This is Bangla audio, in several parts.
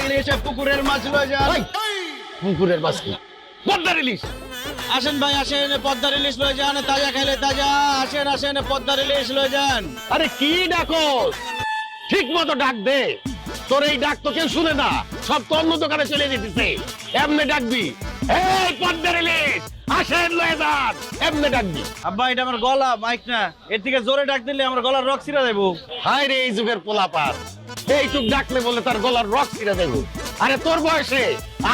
ইলিশে পুকুরের মাছ লয়ে যান। পুকুরের মাছ কি? পদ্মার ইলিশ। আসেন ভাই আসেন, পদ্মার ইলিশ লয়ে যান, তাজা খাইলে তাজা। আসেন আসেন, পদ্মার ইলিশ লয়ে যান। আরে কি ডাকো? ঠিক মতো ডাক দে। তোর এই ডাক তো কেউ শুনে না, সব তো অন্য দোকানে চলে যেতেছে। এমনি ডাকবি, এই পদ্মার ইলিশ আসেন লয়ে যান, এমনি ডাকবি। আব্বা এটা আমার গলা, মাইক না। এর থেকে জোরে ডাক দিলে আমার গলার রক ছিঁড়া যাইবো। হায় রে এই যুগের পোলাপান, এইটুক ডাকলে বলে তার গলার রক ছিঁড়ে দেব। আরে তোর বয়সে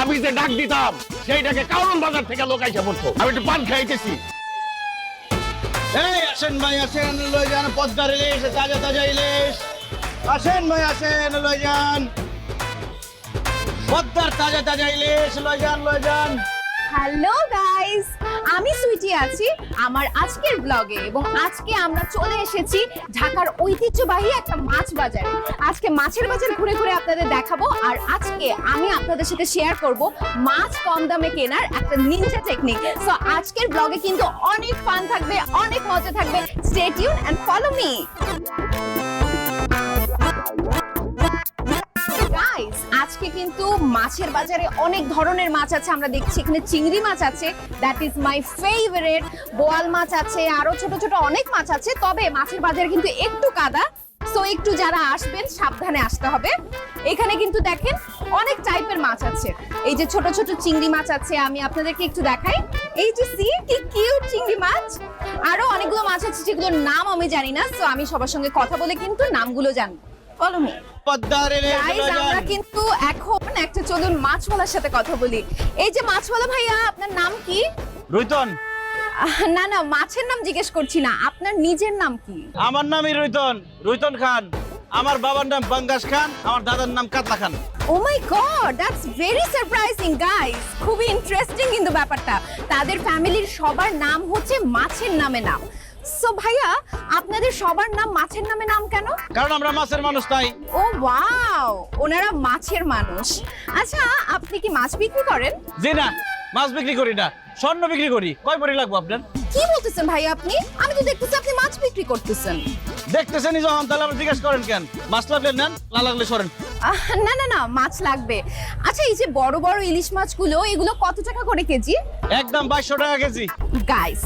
আমি যে ডাক দিতাম সেইটাকে কারণ বাজার থেকে লোক আইসা পড়তো। আমি একটু পান খাইতেছি। এই আসেন ভাই আসেন, লয়ে যান পদ্মার ইলিশ, তাজা তাজা ইলিশ। আসেন ভাই আসেন, লয়ে যান পদ্মার তাজা তাজা ইলিশ, লয়ে যান লয়ে যান। হ্যালো গাইস, আমি সুইটি আছি আমার আজকের ব্লগে এবং আজকে আমরা চলে এসেছি ঢাকার ঐতিহ্যবাহী একটা মাছ বাজারে। আজকে মাছের বাজার ঘুরে ঘুরে আপনাদের দেখাবো, আর আজকে আমি আপনাদের সাথে শেয়ার করব মাছ কম দামে কেনার একটা নিনজা টেকনিক। সো আজকের ব্লগে কিন্তু অনেক ফান থাকবে, অনেক মজা থাকবে। Stay tune and follow me. Guys, আজকে কিন্তু মাছের বাজারে অনেক ধরনের মাছ আছে। আমরা দেখছি এখানে চিংড়ি মাছ আছে, দ্যাট ইজ মাই ফেভারিট। বোয়াল মাছ আছে, আরো ছোট ছোট অনেক মাছ আছে। তবে মাছের বাজারে কিন্তু একটু কাদা, সো একটু যারা আসবেন সাবধানে আসতে হবে। এখানে কিন্তু দেখেন অনেক টাইপের মাছ আছে। এই যে ছোট ছোট চিংড়ি মাছ আছে, আমি আপনাদেরকে একটু দেখাই। এই যে সি কি কিউট চিংড়ি মাছ। আরো অনেকগুলো মাছ আছে যেগুলোর নাম আমি জানি না, সো আমি সবার সঙ্গে কথা বলে কিন্তু নামগুলো জানবো। Follow me. পদ্মার ইলিশ গাইস, লয়ে আমরা যান। কিন্তু এখন একটা চলুন মাছওয়ালার সাথে কথা বলি। এই যে মাছওয়ালা ভাইয়া, আপনার নাম কি? রুইতন। না না, মাছের নাম জিজ্ঞেস করছি না, আপনার নিজের নাম কি? আমার নামই রুইতন, রুইতন খান। আমার বাবার নাম বাঙ্গাস খান, আমার দাদার নাম Katla Khan. Oh my god, that's very surprising guys. খুবই ইন্টারেস্টিং কিন্তু ব্যাপারটা। তাদের ফ্যামিলির সবার নাম হচ্ছে মাছের নামে নাম। সো ভাইয়া, আপনাদের সবার নাম মাছের নামে নাম কেন? কারণ আমরা মাছের মানুষ তাই। ও ওয়াও, ওনারা মাছের মানুষ। আচ্ছা, আপনি কি মাছ বিক্রি করেন? জি না, মাছ বিক্রি করি না, স্বর্ণ বিক্রি করি। কয় ভরি লাগবো আপনার? কি বলতেছেন ভাই আপনি? আমি তো দেখতেছি আপনি মাছ বিক্রি করতেছেন। দেখতেছেনই যখন, তাহলে আপনি জিজ্ঞেস করেন কেন? মাছ লাগলে নেন, না লাগলে সরেন। না না না, মাছ লাগবে। আচ্ছা, এই যে বড় বড় ইলিশ মাছগুলো, এগুলো কত টাকা করে কেজি? একদম 2200 টাকা কেজি। গাইস,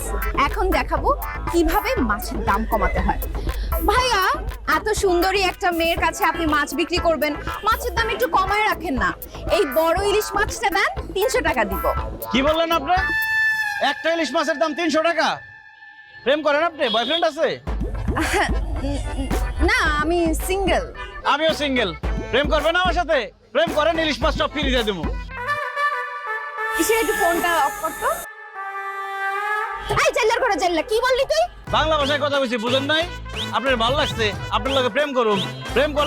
এখন দেখাবো কিভাবে মাছের দাম কমাতে হয়। ভাইয়া, এত সুন্দরী একটা মেয়ের কাছে আপনি মাছ বিক্রি করবেন, মাছের দাম একটু কমায় রাখেন না। এই বড় ইলিশ মাছটা দেন, 300 টাকা দিব। কি বললেন আপনি? একটা ইলিশ মাছের দাম 300 টাকা? প্রেম করেন আপনি? বয়ফ্রেন্ড আছে? না, আমি সিঙ্গেল। আমিও সিঙ্গেল। প্রেম করবেন আমার সাথে? প্রেম করেন, ইলিশ মাছ সব ফ্রি দিয়ে দেবো। কিসে, একটু ফোনটা অফ করতো। এই জেলার করে জেলা, কি বললি তুই? বাংলা ভাষায় কথা বলছি, বুঝেন নাই? আপনার ভালো লাগছে, আপনার লগে প্রেম করুন। প্রেম করলে